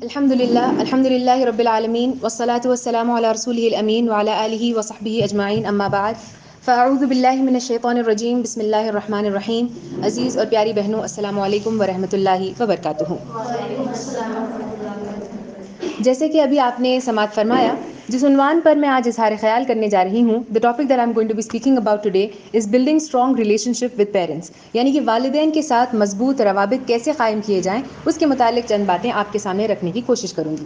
الحمد لله رب العالمين والصلاة والسلام على رسوله الأمين وعلى آله وصحبه أجمعین اما بعد فاعوذ باللہ من الشیطان الرجیم بسم اللہ الرحمن الرحیم. عزیز اور پیاری بہنوں، السلام علیکم ورحمۃ اللہ وبرکاتہ. جیسے کہ ابھی آپ نے سماعت فرمایا، جس عنوان پر میں آج اظہار خیال کرنے جا رہی ہوں، the topic that I'm going to be speaking about today is building strong relationship with parents. یعنی کہ والدین کے ساتھ مضبوط روابط کیسے قائم کیے جائیں، اس کے متعلق چند باتیں آپ کے سامنے رکھنے کی کوشش کروں گی.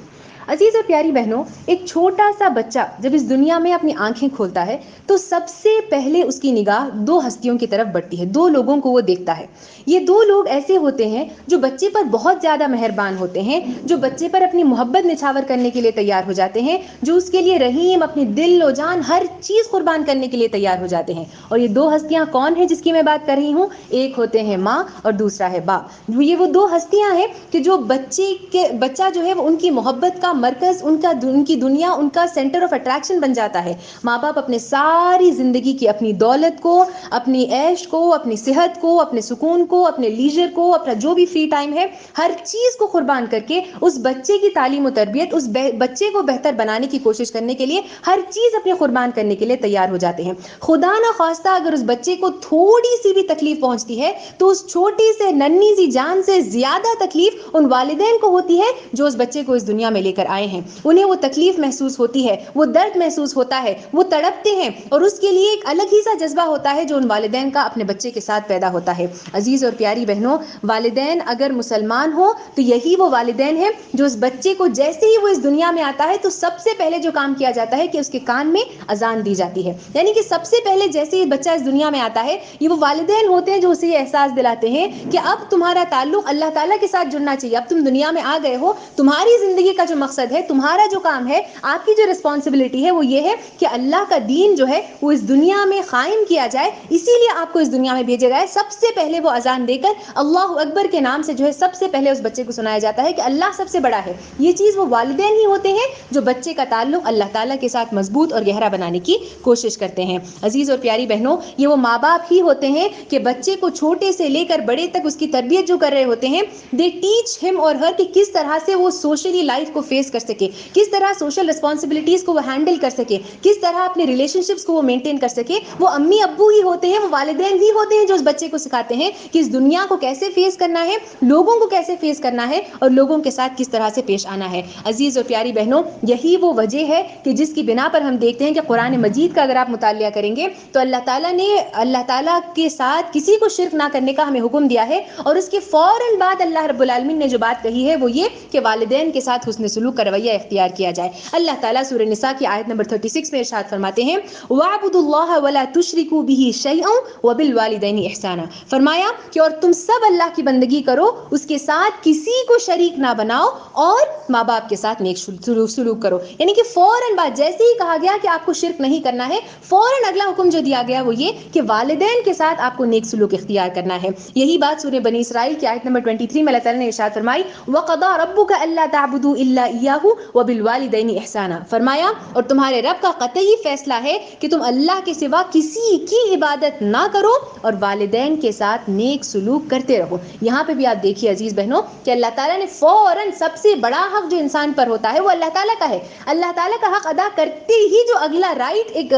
عزیز اور پیاری بہنوں، ایک چھوٹا سا بچہ جب اس دنیا میں اپنی آنکھیں کھولتا ہے تو سب سے پہلے اس کی نگاہ دو ہستیوں کی طرف بڑھتی ہے، دو لوگوں کو وہ دیکھتا ہے. یہ دو لوگ ایسے ہوتے ہیں جو بچے پر بہت زیادہ مہربان ہوتے ہیں، جو بچے پر اپنی محبت نچھاور کرنے کے لیے تیار ہو جاتے ہیں، جو اس کے لیے رحیم، اپنی دل و جان ہر چیز قربان کرنے کے لیے تیار ہو جاتے ہیں. اور یہ دو ہستیاں کون ہیں جس کی میں بات کر رہی ہوں؟ ایک ہوتے ہیں ماں اور دوسرا ہے باپ. یہ وہ دو ہستیاں ہیں کہ جو بچہ جو ہے وہ ان کی محبت کا مرکز، ان کی دنیا، ان کا سینٹر آف اٹریکشن بن جاتا ہے. ماں باپ اپنے ساری زندگی کی، اپنی دولت کو، اپنی عیش کو، اپنی صحت کو، اپنے سکون کو، اپنے لیجر کو، اپنا جو بھی فری ٹائم ہے، ہر چیز کو قربان کر کے اس بچے کی تعلیم و تربیت، اس بچے کو بہتر بنانے کی کوشش کرنے کے لیے ہر چیز اپنے قربان کرنے کے لیے تیار ہو جاتے ہیں. خدا نہ خواستہ اگر اس بچے کو تھوڑی سی بھی تکلیف پہنچتی ہے تو اس چھوٹی سے ننھی سی جان سے زیادہ تکلیف ان والدین کو ہوتی ہے جو اس بچے کو اس دنیا میں لے کر آئے ہیں. انہیں وہ تکلیف محسوس ہوتی ہے، وہ درد محسوس ہوتا ہے، وہ تڑپتے ہیں، اور اس کے لیے ایک الگ ہی سا جذبہ ہوتا ہے جو ان والدین کا اپنے بچے کے ساتھ پیدا ہوتا ہے. عزیز اور پیاری بہنوں، والدین اگر مسلمان ہو تو یہی وہ والدین ہیں جو اس بچے کو جیسے ہی وہ اس دنیا میں آتا ہے تو سب سے پہلے جو کام کیا جاتا ہے کہ اس کے کان میں اذان دی جاتی ہے. یعنی کہ سب سے پہلے جیسے ہی بچہ اس دنیا میں آتا ہے، یہ وہ والدین ہوتے ہیں جو اسے یہ احساس دلاتے ہیں کہ اب تمہارا تعلق اللہ تعالیٰ کے ساتھ جڑنا چاہیے. اب تم دنیا میں آ گئے ہو، تمہاری زندگی کا جو مقصد ہے، تمہارا جو کام ہے، آپ کی جو رسپانسبلٹی ہے وہ یہ ہے کہ اللہ کا دین جو ہے وہ اس دنیا میں قائم کیا جائے. اسی لیے آپ کو اس دنیا میں بھیجا گیا ہے. سب سے پہلے وہ اذان دے کر اللہ اکبر کے نام سے جو ہے سب سے پہلے اس بچے کو سنایا جاتا ہے کہ اللہ سب سے بڑا ہے. یہ چیز وہ والدین ہی ہوتے ہیں جو بچے کا تعلق اللہ تعالیٰ کے ساتھ مضبوط اور گہرا بنانے کی کوشش کرتے ہیں. عزیز اور پیاری بہنوں، یہ وہ ماں باپ ہی ہوتے ہیں کہ بچے کو چھوٹے سے لے کر بڑے تک اس کی تربیت جو کر رہے ہوتے ہیں، دے ٹیچ ہم اور ہر کہ کس طرح سے وہ سوشلی لائف کو فیس کر سکے، کس طرح سوشل رسپانسبلٹیز کو وہ ہینڈل کر سکے، کس طرح اپنے ریلیشن شپس کو وہ مینٹین کر سکے. وہ امی ابو ہی ہوتے ہیں، وہ والدین ہی ہوتے ہیں جو اس بچے کو سکھاتے ہیں کہ اس دنیا کو کیسے فیس کرنا ہے، لوگوں کو کیسے فیس کرنا ہے، اور لوگوں کے ساتھ کس طرح سے پیش آنا ہے. عزیز اور پیاری بہنوں، یہی وہ وجہ ہے کہ جس کی بنا پر ہم دیکھتے ہیں کہ قرآن مجید کا اگر آپ مطالعہ کریں گے تو اللہ تعالیٰ کے ساتھ کسی کو شرک نہ کرنے کا ہمیں حکم دیا ہے. اور اس کے فوراً بعد اللہ رب العالمین نے جو بات کہی ہے وہ یہ کہ والدین کے ساتھ حسن سلوک کا رویہ اختیار کیا جائے. اللہ تعالیٰ سورہ نساء کی آیت نمبر 36 میں ارشاد فرماتے ہیں وَاعْبُدُوا اللَّهَ وَلَا تُشْرِكُوا بِهِ شَيْئًا وَبِالْوَالِدَيْنِ إِحْسَانًا. فرمایا کہ اور تم سب اللہ کی بندگی کرو، اس کے ساتھ کسی کو شریک نہ بناؤ، اور ماں باپ کے ساتھ نیک سلوک کرو. یعنی کہ فوراً بعد جیسے ہی کہا گیا کہ آپ کو شرک نہیں کرنا ہے، فوراً اگلا حکم جو دیا گیا وہ یہ کہ والدین کے ساتھ آپ کو نیک سلوک اختیار کرنا ہے. یہی بات سورہ بنی اسرائیل کی آیت نمبر 23 میں اللہ تعالیٰ نے ارشاد فرمائی وَقَضَىٰ رَبُّكَ أَلَّا تَعْبُدُوا إِلَّا إِيَّاهُ وَبِالْوَالِدَيْنِ إِحْسَانًا. فرمایا اور تمہارے رب کا قطعی فیصلہ ہے کہ تم اللہ کے سوا کسی کی عبادت نہ کرو اور والدین کے ساتھ نیک سلوک کرتے رہو. یہاں پہ بھی آپ دیکھیے عزیز بہنوں کہ اللہ تعالیٰ نے فوراً سب سے بڑا حق جو انسان پر ہوتا ہے وہ اللہ تعالیٰ کا ہے. اللہ تعالیٰ کا حق ادا کرتے ہی جو اگلا رائٹ ایک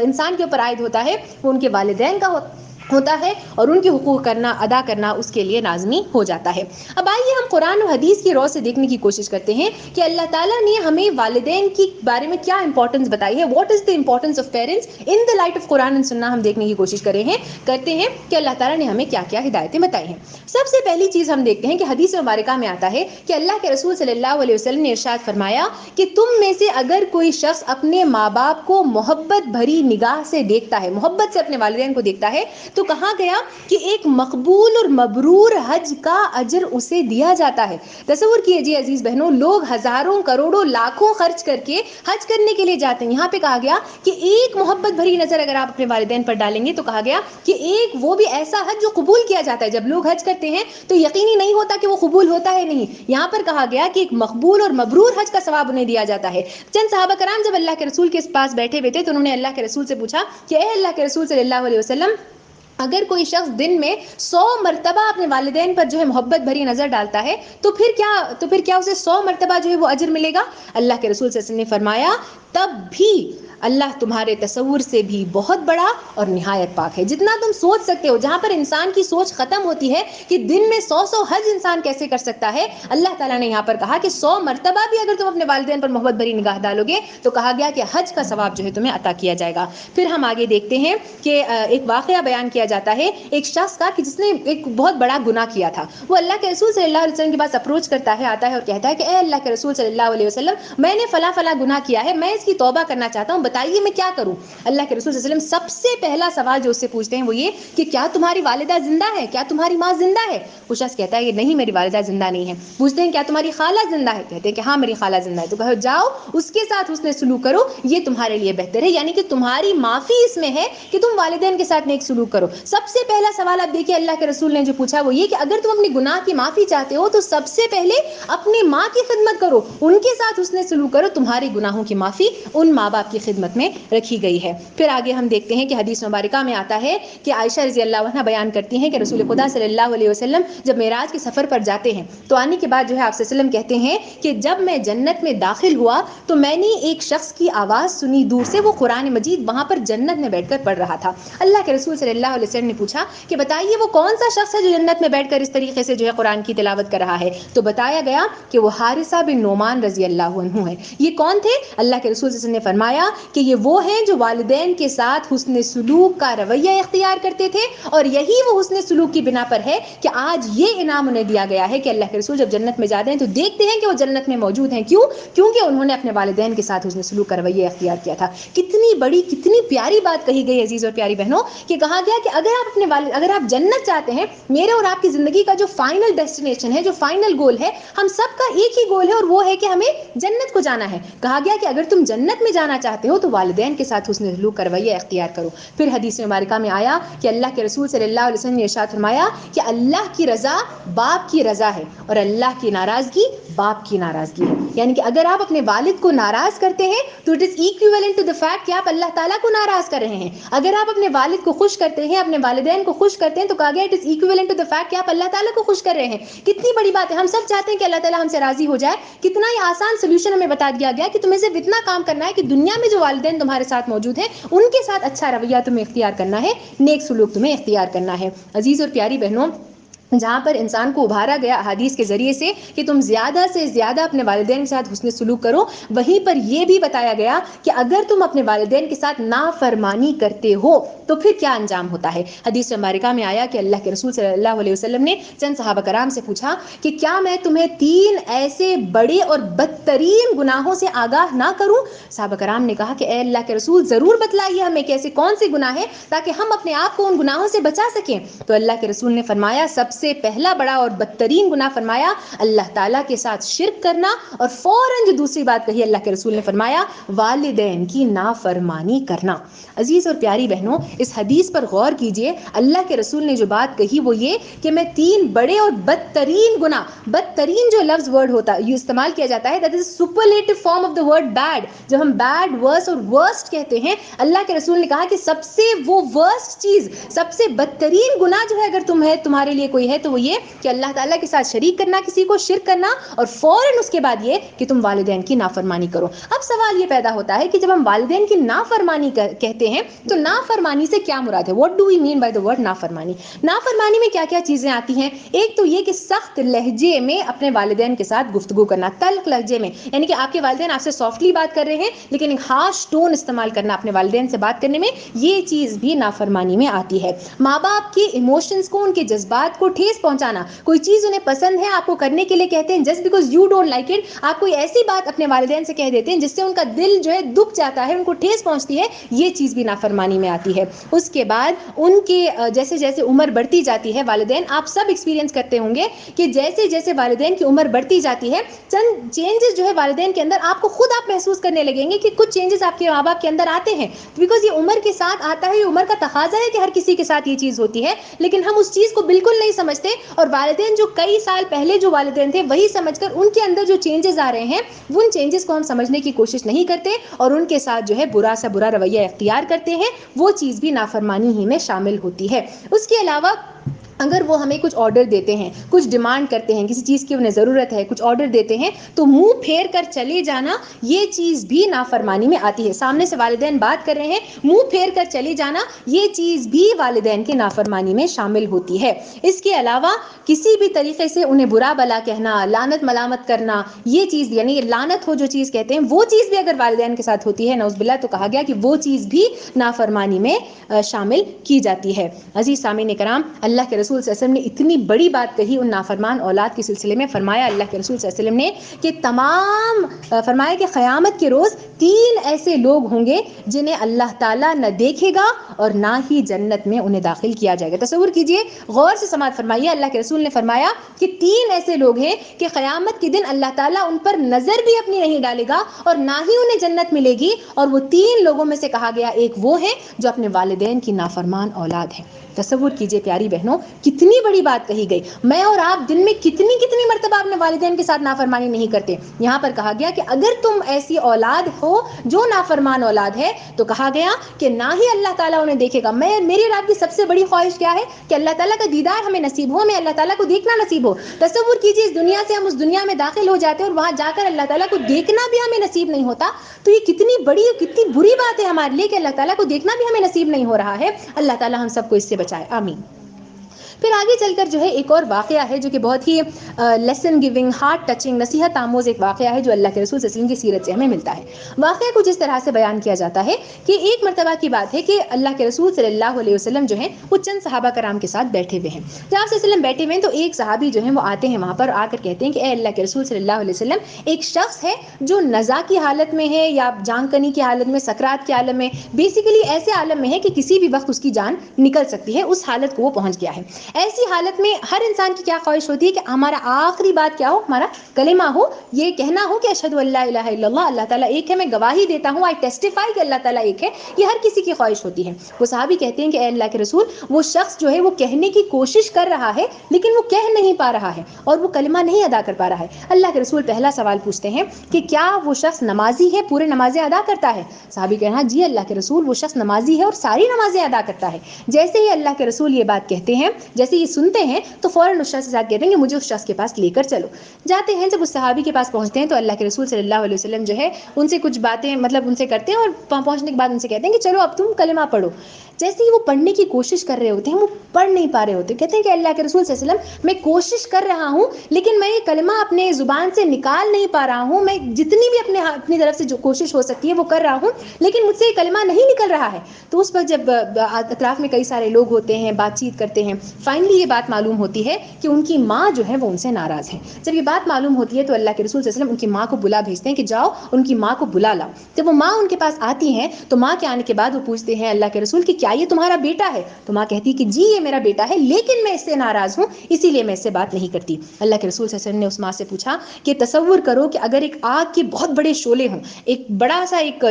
انسان کے اوپر عائد ہوتا ہے وہ ان کے والدین کا ہوتا ہے، اور ان کے حقوق ادا کرنا اس کے لیے لازمی ہو جاتا ہے. اب آئیے ہم قرآن و حدیث کی رو سے دیکھنے کی کوشش کرتے ہیں کہ اللہ تعالیٰ نے ہمیں والدین کی بارے میں کیا امپورٹنس بتائی ہے. What is the importance of parents in the light of Quran and سنہ. ہم دیکھنے کی کوشش کرتے ہیں کہ اللہ تعالیٰ نے ہمیں کیا کیا ہدایتیں بتائی ہیں. سب سے پہلی چیز ہم دیکھتے ہیں کہ حدیث مبارکہ میں آتا ہے کہ اللہ کے رسول صلی اللہ علیہ وسلم نے ارشاد فرمایا کہ تم میں سے اگر کوئی شخص اپنے ماں باپ کو محبت بھری نگاہ سے دیکھتا ہے، محبت سے اپنے والدین کو دیکھتا ہے، تو کہا گیا کہ ایک مقبول اور مبرور حج کا اجر اسے دیا جاتا ہے. تصور کیجئے عزیز بہنوں، لوگ ہزاروں کروڑوں لاکھوں خرچ کر کے حج کرنے کے لیے جاتے ہیں. یہاں پہ کہا گیا کہ ایک محبت بھری نظر اگر آپ اپنے والدین پر ڈالیں گے تو کہا گیا کہ ایک وہ بھی ایسا حج جو قبول کیا جاتا ہے. جب لوگ حج کرتے ہیں تو یقینی نہیں ہوتا کہ وہ قبول ہوتا ہے نہیں. یہاں پر کہا گیا کہ ایک مقبول اور مبرور حج کا ثواب انہیں دیا جاتا ہے. چند صحابہ کرام جب اللہ کے رسول کے پاس بیٹھے ہوئے تھے تو انہوں نے اللہ کے رسول سے پوچھا کہ اے اللہ کے رسول صلی اللہ علیہ وسلم، اگر کوئی شخص دن میں 100 مرتبہ اپنے والدین پر جو ہے محبت بھری نظر ڈالتا ہے تو پھر کیا اسے 100 مرتبہ جو ہے وہ اجر ملے گا؟ اللہ کے رسول صلی اللہ علیہ وسلم نے فرمایا تب بھی اللہ تمہارے تصور سے بھی بہت بڑا اور نہایت پاک ہے. جتنا تم سوچ سکتے ہو، جہاں پر انسان کی سوچ ختم ہوتی ہے کہ دن میں 100 حج انسان کیسے کر سکتا ہے، اللہ تعالیٰ نے یہاں پر کہا کہ 100 مرتبہ بھی اگر تم اپنے والدین پر محبت بھری نگاہ ڈالو گے تو کہا گیا کہ حج کا ثواب جو ہے تمہیں عطا کیا جائے گا. پھر ہم آگے دیکھتے ہیں کہ ایک واقعہ بیان کیا جاتا ہے ایک شخص کا کہ جس نے ایک بہت بڑا گناہ کیا تھا. وہ اللہ کے رسول صلی اللہ علیہ وسلم کے پاس اپروچ کرتا ہے، آتا ہے اور کہتا ہے کہ اے اللہ کے رسول صلی اللہ علیہ وسلم، میں نے فلاں گناہ کیا ہے، میں اس کی توبہ کرنا چاہتا ہوں، بتائیے میں کیا کروں؟ اللہ کے رسول صلی اللہ علیہ وسلم سب سے پہلا سوال جو اس سے پوچھتے ہیں وہ یہ کہ کیا تمہاری والدہ زندہ ہے؟ کیا تمہاری ماں زندہ ہے؟ وہ شخص کہتا ہے کہ نہیں، میری والدہ زندہ نہیں ہے. پوچھتے ہیں کیا تمہاری خالہ زندہ ہے؟ کہتے ہیں کہ ہاں میری خالہ زندہ ہے. تو کہو جاؤ اس کے ساتھ حسن سلوک کرو، یہ تمہارے لیے بہتر ہے. یعنی کہ تمہاری معافی اس میں ہے کہ تم والدین کے ساتھ نیک سلوک کرو. سب سے پہلا سوال آپ دیکھیے اللہ کے رسول نے جو پوچھا وہ یہ کہ اگر تم اپنے گناہ کی معافی چاہتے ہو تو سب سے پہلے اپنی ماں کی خدمت کرو، ان کے ساتھ حسن سلوک کرو. تمہارے گناہوں کی معافی ان ماں باپ کی خدمت میں رکھی گئی ہے. پھر آگے ہم دیکھتے ہیں کہ حدیث مبارکہ میں آتا ہے کہ عائشہ رضی اللہ عنہا بیان کرتی ہیں کہ رسول خدا صلی اللہ علیہ وسلم جب معراج کے سفر پر جاتے ہیں تو آنے کے بعد جو ہے آپ صلی اللہ علیہ وسلم کہتے ہیں کہ جب میں جنت میں داخل ہوا تو میں نے ایک شخص کی آواز سنی دور سے، وہ قرآن مجید وہاں پر جنت میں بیٹھ کر پڑھ رہا تھا. اللہ کے رسول صلی اللہ علیہ وسلم نے پوچھا کہ بتائیے وہ کون سا شخص ہے جو جنت میں بیٹھ کر اس طریقے سے جو ہے قرآن کی تلاوت کر رہا ہے؟ تو بتایا گیا کہ وہ حارثہ بن نعمان رضی اللہ عنہ ہے. یہ کون تھے؟ اللہ کے رسول صلی اللہ علیہ وسلم نے فرمایا کہ یہ وہ ہیں جو والدین کے ساتھ حسن سلوک کا رویہ اختیار کرتے تھے، اور یہی وہ حسن سلوک کی بنا پر ہے کہ آج یہ انعام انہیں دیا گیا ہے کہ اللہ کے رسول جب جنت میں جاتے ہیں تو دیکھتے ہیں کہ وہ جنت میں موجود ہیں. کیونکہ انہوں نے اپنے والدین کے ساتھ حسن سلوک کا رویہ اختیار کیا تھا. کتنی بڑی کتنی پیاری بات کہی گئی عزیز اور پیاری بہنوں کہ کہا گیا کہ اگر آپ جنت چاہتے ہیں، میرے اور آپ کی زندگی کا جو فائنل ڈیسٹینیشن ہے، جو فائنل گول ہے، ہم سب کا ایک ہی گول ہے اور وہ ہے کہ ہمیں جنت کو جانا ہے. کہا گیا کہ اگر تم جنت میں جانا چاہتے ہو تو والدین کے ساتھ حسن سلوک کا رویہ اختیار کرو. پھر حدیث مبارکہ میں آیا کہ اللہ کے رسول صلی اللہ علیہ وسلم نے ارشاد فرمایا کہ اللہ کی رضا باپ کی رضا ہے اور اللہ کی ناراضگی باپ کی ناراضگی ہے. یعنی کہ اگر آپ اپنے والد کو ناراض کرتے ہیں تو it is equivalent to the fact کہ آپ اللہ تعالیٰ کو ناراض کر رہے ہیں. اگر آپ اپنے والد کو خوش کرتے ہیں، اپنے والدین کو خوش کرتے ہیں، تو کہا گیا it is equivalent to the fact کہ آپ اللہ تعالیٰ کو خوش کر رہے ہیں. کتنی بڑی بات ہے. ہم سب چاہتے ہیں کہ اللہ تعالیٰ ہم سے راضی ہو جائے. کتنا ہی آسان سولوشن ہمیں بتا دیا گیا کہ تمہیں صرف اتنا کام کرنا ہے کہ دنیا میں جو والدین تمہارے ساتھ موجود ہیں ان کے ساتھ اچھا رویہ تمہیں اختیار کرنا ہے، نیک سلوک تمہیں اختیار کرنا ہے. عزیز اور پیاری بہنوں، جہاں پر انسان کو ابھارا گیا احادیث کے ذریعے سے کہ تم زیادہ سے زیادہ اپنے والدین کے ساتھ حسن سلوک کرو، وہیں پر یہ بھی بتایا گیا کہ اگر تم اپنے والدین کے ساتھ نافرمانی کرتے ہو تو پھر کیا انجام ہوتا ہے. حدیث مبارکہ میں آیا کہ اللہ کے رسول صلی اللہ علیہ وسلم نے چند صحابہ کرام سے پوچھا کہ کیا میں تمہیں 3 ایسے بڑے اور بدترین گناہوں سے آگاہ نہ کروں؟ صحابہ کرام نے کہا کہ اے اللہ کے رسول ضرور بتلائیے ہمیں کہ ایسے کون سے گناہ ہیں تاکہ ہم اپنے آپ کو ان گناہوں سے بچا سکیں. تو اللہ کے رسول نے فرمایا سب سے پہلا بڑا اور بدترین گناہ فرمایا اللہ تعالیٰ کے ساتھ شرک کرنا، اور فوراً جو دوسری بات کہی اللہ کے رسول نے فرمایا والدین کی نافرمانی کرنا. عزیز اور پیاری بہنوں، اس حدیث پر غور کیجئے. اللہ کے رسول نے جو بات کہی وہ یہ کہ میں 3 بڑے اور بدترین گناہ، بدترین جو لفظ ورڈ ہوتا ہے یہ استعمال کیا جاتا ہے that is superlative form of the word bad. جب ہم bad worst اور worst کہتے ہیں، اللہ کے رسول نے کہا کہ سب سے وہ worst چیز، سب سے بدترین گناہ جو ہے اگر تمہارے لیے کوئی ہے تو وہ یہ کہ اللہ تعالیٰ کے ساتھ شریک کرنا، کسی کو شرک کرنا، اور فوراً اس کے بعد یہ کہ تم والدین کی نافرمانی کرو. اب سوال یہ پیدا ہوتا ہے کہ جب ہم والدین کی نافرمانی کہتے ہیں تو نافرمانی سے کیا مراد ہے؟ What do we mean by the word نافرمانی؟ نافرمانی میں کیا کیا چیزیں آتی ہیں؟ ایک تو یہ کہ سخت لہجے میں اپنے والدین کے ساتھ گفتگو کرنا، تلخ لہجے میں، یعنی کہ آپ کے والدین آپ سے سافٹلی بات کر رہے ہیں لیکن ایک ہارش ٹون استعمال کرنا اپنے والدین سے بات کرنے میں، یہ چیز بھی نافرمانی میں آتی ہے. ماں باپ کے ایموشنز کو، ان کے جذبات کو ٹھیس پہنچانا. کوئی چیز انہیں پسند ہے، آپ کو کرنے کے لیے کہتے ہیں just because you don't like it, آپ کوئی ایسی بات اپنے والدین سے کہہ دیتے ہیں جس سے ان کا دل جو ہے دکھ جاتا ہے، ان کو ٹھیس پہنچتی ہے، یہ چیز بھی نافرمانی میں آتی ہے. اس کے بعد ان کے جیسے جیسے عمر بڑھتی جاتی ہے، والدین آپ سب ایکسپیرینس کرتے ہوں گے کہ جیسے جیسے والدین کی عمر بڑھتی جاتی ہے چند چینجز جو ہے والدین کے اندر آپ کو خود آپ محسوس کرنے لگیں گے کہ کچھ چینجز آپ کے ماں باپ کے اندر آتے ہیں، بیکاز یہ عمر کے ساتھ آتا ہے، یہ عمر کا تقاضا ہے کہ ہر کسی کے ساتھ یہ چیز ہوتی ہے، لیکن ہم اس چیز کو بالکل نہیں سمجھتے اور والدین جو کئی سال پہلے جو والدین تھے وہی سمجھ کر ان کے اندر جو چینجز آ رہے ہیں ان چینجز کو ہم سمجھنے کی کوشش نہیں کرتے اور ان کے ساتھ جو ہے برا سا برا رویہ اختیار کرتے ہیں، وہ چیز بھی نافرمانی ہی میں شامل ہوتی ہے۔ اس کے علاوہ اگر وہ ہمیں کچھ آرڈر دیتے ہیں، کچھ ڈیمانڈ کرتے ہیں، کسی چیز کی انہیں ضرورت ہے، کچھ آرڈر دیتے ہیں تو منہ پھیر کر چلے جانا، یہ چیز بھی نافرمانی میں آتی ہے۔ سامنے سے والدین بات کر رہے ہیں، منہ پھیر کر چلے جانا، یہ چیز بھی والدین کے نافرمانی میں شامل ہوتی ہے۔ اس کے علاوہ کسی بھی طریقے سے انہیں برا بلا کہنا، لعنت ملامت کرنا، یہ چیز یعنی لعنت ہو جو چیز کہتے ہیں وہ چیز بھی اگر والدین کے ساتھ ہوتی ہے نعوذ باللہ تو کہا گیا کہ وہ چیز بھی نافرمانی میں شامل کی جاتی ہے۔ عزیز سامعین کرام، اللہ کے رسول صلی اللہ علیہ وسلم نے اتنی بڑی بات کہی ان نافرمان اولاد کے سلسلے میں، فرمایا اللہ کے رسول صلی اللہ علیہ وسلم نے کہ فرمایا کہ قیامت کے روز 3 ایسے لوگ ہوں گے جنہیں اللہ تعالیٰ نہ دیکھے گا اور نہ ہی جنت میں انہیں داخل کیا جائے گا۔ تصور کیجئے، غور سے سماعت فرمائیے، اللہ کے رسول نے فرمایا کہ 3 ایسے لوگ ہیں کہ قیامت کے دن اللہ تعالیٰ ان پر نظر بھی اپنی نہیں ڈالے گا اور نہ ہی انہیں جنت ملے گی، اور وہ 3 لوگوں میں سے کہا گیا ایک وہ ہے جو اپنے والدین کی نافرمان اولاد ہے۔ تصور کیجئے پیاری بہنوں، کتنی بڑی بات کہی گئی۔ میں اور آپ دن میں کتنی مرتبہ اپنے والدین کے ساتھ نافرمانی نہیں کرتے۔ یہاں پر کہا گیا کہ اگر تم ایسی اولاد ہو جو نافرمان اولاد ہے تو کہا گیا کہ نہ ہی اللہ تعالیٰ انہیں دیکھے گا۔ میری اور آپ کی سب سے بڑی خواہش کیا ہے کہ اللہ تعالیٰ کا دیدار ہمیں نصیب ہو، ہمیں اللہ تعالیٰ کو دیکھنا نصیب ہو۔ تصور کیجئے اس دنیا سے ہم اس دنیا میں داخل ہو جاتے ہیں اور وہاں جا کر اللہ تعالیٰ کو دیکھنا بھی ہمیں نصیب نہیں ہوتا، تو یہ کتنی بڑی اور کتنی بری بات ہے ہمارے لیے کہ اللہ تعالیٰ کو دیکھنا بھی ہمیں نصیب نہیں ہو رہا ہے۔ اللہ تعالیٰ ہم سب کو اس سے بچائے، آمین۔ پھر آگے چل کر جو ہے ایک اور واقعہ ہے جو کہ بہت ہی لیسن گیونگ، ہارٹ ٹچنگ، نصیحت آموز ایک واقعہ ہے جو اللہ کے رسول صلی اللہ علیہ وسلم کی سیرت سے ہمیں ملتا ہے۔ واقعہ کچھ اس طرح سے بیان کیا جاتا ہے کہ ایک مرتبہ کی بات ہے کہ اللہ کے رسول صلی اللہ علیہ وسلم جو ہیں وہ چند صحابہ کرام کے ساتھ بیٹھے ہوئے ہیں۔ جب آپ صلی اللہ علیہ وسلم بیٹھے ہوئے ہیں تو ایک صحابی جو ہیں وہ آتے ہیں وہاں پر، آ کر کہتے ہیں کہ اے اللہ کے رسول صلی اللہ علیہ وسلم، ایک شخص ہے جو نزا کی حالت میں ہے یا جان کنی کی حالت میں، سکرات کے عالم میں، بیسیکلی ایسے عالم میں ہے کہ کسی بھی وقت اس کی جان نکل سکتی ہے، اس حالت کو وہ پہنچ گیا ہے۔ ایسی حالت میں ہر انسان کی کیا خواہش ہوتی ہے کہ ہمارا آخری بات کیا ہو، ہمارا کلمہ ہو، یہ کہنا ہو کہ اشہد ان لا الہ الا اللہ، اللہ تعالیٰ ایک ہے، میں گواہی دیتا ہوں، آئی ٹیسٹیفائی کہ اللہ تعالیٰ ایک ہے۔ یہ ہر کسی کی خواہش ہوتی ہے۔ وہ صحابی کہتے ہیں کہ اے اللہ کے رسول، وہ شخص جو ہے وہ کہنے کی کوشش کر رہا ہے لیکن وہ کہہ نہیں پا رہا ہے اور وہ کلمہ نہیں ادا کر پا رہا ہے۔ اللہ کے رسول پہلا سوال پوچھتے ہیں کہ کیا وہ شخص نمازی ہے، پورے نمازیں ادا کرتا ہے؟ صحابی کہنا جی اللہ کے رسول، وہ شخص نمازی ہے اور ساری نمازیں ادا کرتا ہے۔ جیسے ہی اللہ کے رسول یہ بات کہتے ہیں، جیسے یہ سنتے ہیں تو فوراً اس شخص کے ساتھ کہتے ہیں کہ مجھے اس شخص کے پاس لے کر چلو۔ جاتے ہیں، جب اس صحابی کے پاس پہنچتے ہیں تو اللہ کے رسول صلی اللہ علیہ وسلم جو ہے ان سے کچھ باتیں ان سے کرتے ہیں اور پہنچنے کے بعد ان سے کہتے ہیں کہ چلو اب تم کلمہ پڑھو۔ جیسے ہی وہ پڑھنے کی کوشش کر رہے ہوتے ہیں وہ پڑھ نہیں پا رہے ہوتے، کہتے ہیں کہ اللہ کے رسول صلی اللہ علیہ وسلم، میں کوشش کر رہا ہوں لیکن میں یہ کلمہ اپنے زبان سے نکال نہیں پا رہا ہوں، میں جتنی بھی اپنی طرف سے جو کوشش ہو سکتی ہے وہ کر رہا ہوں لیکن مجھ سے یہ کلمہ نہیں نکل رہا ہے۔ تو اس وقت جب اطراف میں کئی سارے لوگ ہوتے ہیں، بات چیت کرتے ہیں، فائنلی یہ بات معلوم ہوتی ہے کہ ان کی ماں جو ہے وہ ان سے ناراض ہے۔ جب یہ بات معلوم ہوتی ہے تو اللہ کے رسول صلی اللہ علیہ وسلم ان کی ماں کو بلا بھیجتے ہیں کہ جاؤ ان کی ماں کو بلا لاؤ۔ جب وہ ماں ان کے پاس آتی ہیں تو ماں کے آنے کے بعد وہ پوچھتے ہیں اللہ کے رسول کہ کیا یہ تمہارا بیٹا ہے؟ تو ماں کہتی کہ جی یہ میرا بیٹا ہے لیکن میں اس سے ناراض ہوں، اسی لیے میں اس سے بات نہیں کرتی۔ اللہ کے رسول صلی اللہ علیہ وسلم نے اس ماں سے پوچھا کہ تصور کرو کہ اگر ایک آگ کے بہت بڑے شعلے ہوں، ایک بڑا سا ایک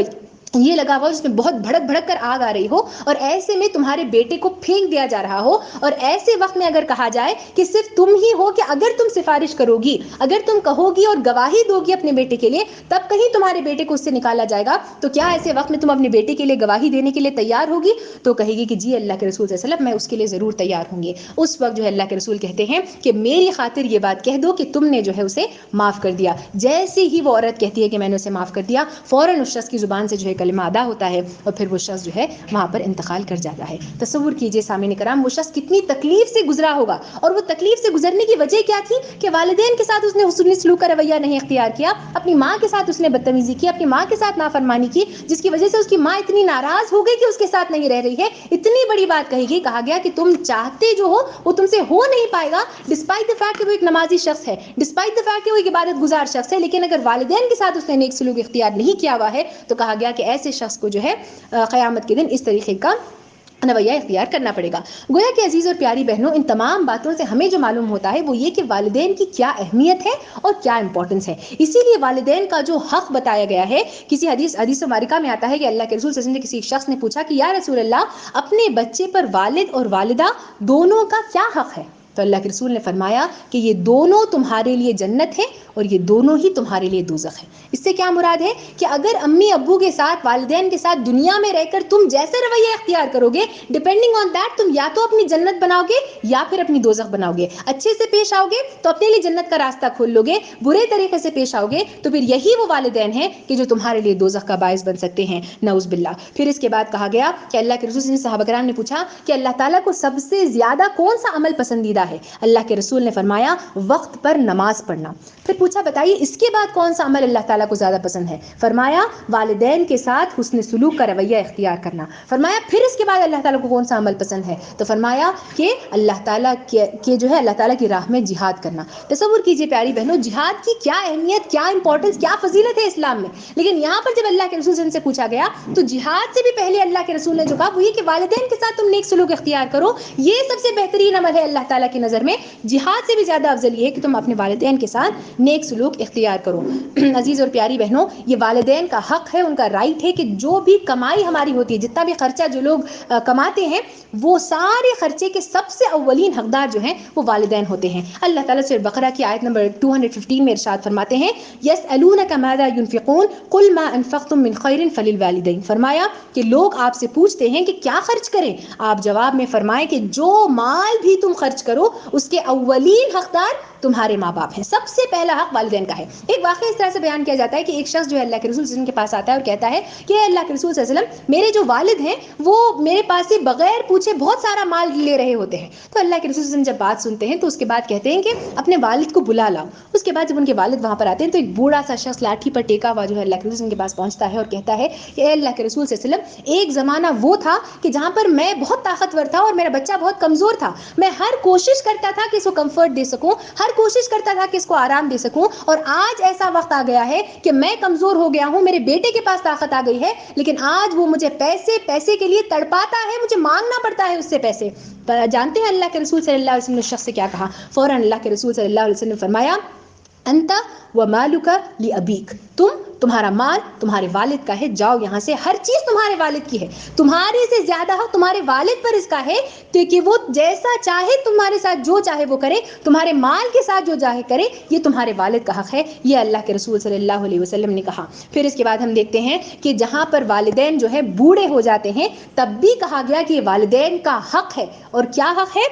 یہ لگا ہوا جس میں بہت بھڑک بھڑک کر آگ آ رہی ہو اور ایسے میں تمہارے بیٹے کو پھینک دیا جا رہا ہو، اور ایسے وقت میں اگر کہا جائے کہ صرف تم ہی ہو کہ اگر تم سفارش کرو گی، اگر تم کہو گی اور گواہی دو گی اپنے بیٹے کے لیے تب کہیں تمہارے بیٹے کو اس سے نکالا جائے گا، تو کیا ایسے وقت میں تم اپنے بیٹے کے لیے گواہی دینے کے لیے تیار ہوگی؟ تو کہے گی کہ جی اللہ کے رسول صلی اللہ علیہ وسلم، میں اس کے لیے ضرور تیار ہوں گی۔ اس وقت جو ہے اللہ کے رسول کہتے ہیں کہ میری خاطر یہ بات کہہ دو کہ تم نے جو ہے اسے معاف کر دیا۔ جیسے ہی وہ عورت کہتی ہے کہ میں نے اسے معاف کر دیا، فوراً اس شخص کی زبان سے جو ہے کلمہ ادا ہوتا ہے اور پھر وہ شخص جو ہے وہاں پر انتقال کر جاتا ہے۔ تصور کیجئے سامعین کرام، وہ شخص کتنی تکلیف سے گزرا ہوگا، اور وہ تکلیف سے گزرنے کی وجہ کیا تھی کہ والدین کے ساتھ اس نے حسن سلوک کا رویہ نہیں اختیار کیا، اپنی ماں کے ساتھ اس نے بدتمیزی کی، اپنی ماں کے ساتھ نافرمانی کی، جس کی وجہ سے اس کی ماں اتنی ناراض ہو گئی کہ اس کے ساتھ نہیں رہ رہی ہے۔ اتنی بڑی بات کہی گئی، کہا گیا کہ تم چاہتے جو ہو وہ تم سے ہو نہیں پائے گا، ڈسپائٹ دی فیکٹ کہ وہ ایک نمازی شخص ہے، ڈسپائٹ دی فیکٹ کہ وہ ایک عبادت گزار شخص ہے، لیکن اگر والدین کے ساتھ اس نے نیک سلوک اختیار نہیں کیا ہوا ہے تو کہا گیا کہ ایسے شخص کو جو ہے قیامت کے دن اس طریقے کا رویہ اختیار کرنا پڑے گا۔ گویا کہ عزیز اور پیاری بہنوں، ان تمام باتوں سے ہمیں جو معلوم ہوتا ہے وہ یہ کہ والدین کی کیا اہمیت ہے اور کیا امپورٹنس ہے۔ اسی لیے والدین کا جو حق بتایا گیا ہے، کسی حدیث مبارکہ میں آتا ہے کہ اللہ کے رسول صلی اللہ علیہ وسلم نے کسی شخص نے پوچھا کہ یا رسول اللہ، اپنے بچے پر والد اور والدہ دونوں کا کیا حق ہے؟ تو اللہ کے رسول نے فرمایا کہ یہ دونوں تمہارے لیے جنت ہے اور یہ دونوں ہی تمہارے لیے دوزخ ہے. اس سے کیا مراد ہے کہ اگر امی ابو کے ساتھ والدین کے ساتھ دنیا میں رہ کر تم جیسا رویہ اختیار کرو گے, ڈپینڈنگ آن دیٹ تم یا تو اپنی جنت بناؤ گے یا پھر اپنی دوزخ بناؤ گے. اچھے سے پیش آؤ گے تو اپنے لیے جنت کا راستہ کھول لو گے, برے طریقے سے پیش آؤ گے تو پھر یہی وہ والدین ہیں کہ جو تمہارے لیے دوزخ کا باعث بن سکتے ہیں, نعوذ باللہ. پھر اس کے بعد کہا گیا کہ اللہ کے رسول سے صحابہ کرام نے پوچھا کہ اللہ تعالیٰ کو سب سے زیادہ کون سا عمل پسندیدہ ہے؟ اللہ کے رسول نے فرمایا وقت پر نماز پڑھنا. پھر پوچھا بتائیے اس کے بعد کون سا عمل اللہ تعالیٰ کو زیادہ پسند ہے؟ فرمایا والدین کے ساتھ حسن سلوک کا رویہ اختیار کرنا. فرمایا پھر اس کے بعد اللہ تعالیٰ کو کون سا عمل پسند ہے؟ تو فرمایا کہ اللہ تعالیٰ کے جو ہے اللہ تعالیٰ کی راہ میں جہاد کرنا. تصور کیجئے پیاری بہنوں, جہاد کی کیا اہمیت, کیا امپورٹنس, کیا فضیلت ہے اسلام میں. لیکن یہاں پر جب اللہ کے رسول سے پوچھا گیا تو جہاد سے بھی پہلے اللہ کے رسول نے جو کہا وہ یہ کہ والدین کے ساتھ تم نیک سلوک اختیار کرو. یہ سب سے بہترین عمل ہے اللہ تعالیٰ کی نظر میں. جہاد سے بھی زیادہ افضل یہ ہے کہ تم اپنے والدین کے ساتھ نیک سلوک اختیار کرو. عزیز اور پیاری بہنوں, یہ والدین کا حق ہے, ان کا رائٹ ہے کہ جو بھی کمائی ہماری ہوتی ہے, جتنا بھی خرچہ جو لوگ کماتے ہیں, وہ سارے خرچے کے سب سے اولین حقدار جو ہیں وہ والدین ہوتے ہیں. اللہ تعالیٰ سورہ بقرہ کی آیت نمبر 215 میں ارشاد فرماتے ہیں یسألونک ماذا ينفقون قل ما انفقتم من خیر فللوالدین. فرمایا کہ لوگ آپ سے پوچھتے ہیں کہ کیا خرچ کریں, آپ جواب میں فرمائیں کہ جو مال بھی تم خرچ کرو اس کے اولین حقدار تمہارے ماں باپ ہیں. سب سے پہلا حق والدین کا ہے. ایک واقعہ اس طرح سے بیان کیا جاتا ہے کہ ایک شخص جو ہے اللہ کے رسول صلی اللہ علیہ وسلم کے پاس آتا ہے اور کہتا ہے کہ اے اللہ کے رسول صلی اللہ علیہ وسلم, میرے جو والد ہیں وہ میرے پاس سے بغیر پوچھے بہت سارا مال لے رہے ہوتے ہیں. تو اللہ کے رسول صلی اللہ علیہ وسلم جب بات سنتے ہیں تو اس کے بعد کہتے ہیں کہ اپنے والد کو بلا لاؤ. اس کے بعد جب ان کے والد وہاں پر آتے ہیں تو ایک بوڑھا سا شخص لاٹھی پر ٹیکا ہوا جو ہے اللہ کے رسول کے پاس پہنچتا ہے اور کہتا ہے کہ اے اللہ کے رسول صلی اللہ علیہ وسلم, ایک زمانہ وہ تھا کہ جہاں پر میں بہت طاقتور تھا اور میرا بچہ بہت کمزور تھا. میں ہر کوشش کرتا تھا کہ اس کو کمفرٹ دے سکوں, ہر کوشش کرتا تھا کہ اس کو آرام دے سکوں, اور آج ایسا وقت آ گیا ہے کہ میں کمزور ہو گیا ہوں, میرے بیٹے کے پاس طاقت آ گئی ہے, لیکن آج وہ مجھے پیسے کے لیے تڑپاتا ہے, مجھے مانگنا پڑتا ہے اس سے پیسے. جانتے ہیں اللہ کے رسول صلی اللہ علیہ وسلم نے اس شخص سے کیا کہا؟ فوراً اللہ کے رسول صلی اللہ علیہ وسلم نے فرمایا انت ومالک لابیک, تمہارا مال تمہارے والد کا ہے, جاؤ یہاں سے, ہر چیز تمہارے والد کی ہے, تمہارے سے زیادہ حق تمہارے والد پر اس کا ہے کہ وہ جیسا چاہے تمہارے ساتھ جو چاہے وہ کرے, تمہارے مال کے ساتھ جو چاہے کرے, یہ تمہارے والد کا حق ہے. یہ اللہ کے رسول صلی اللہ علیہ وسلم نے کہا. پھر اس کے بعد ہم دیکھتے ہیں کہ جہاں پر والدین جو ہے بوڑھے ہو جاتے ہیں تب بھی کہا گیا کہ یہ والدین کا حق ہے. اور کیا حق ہے؟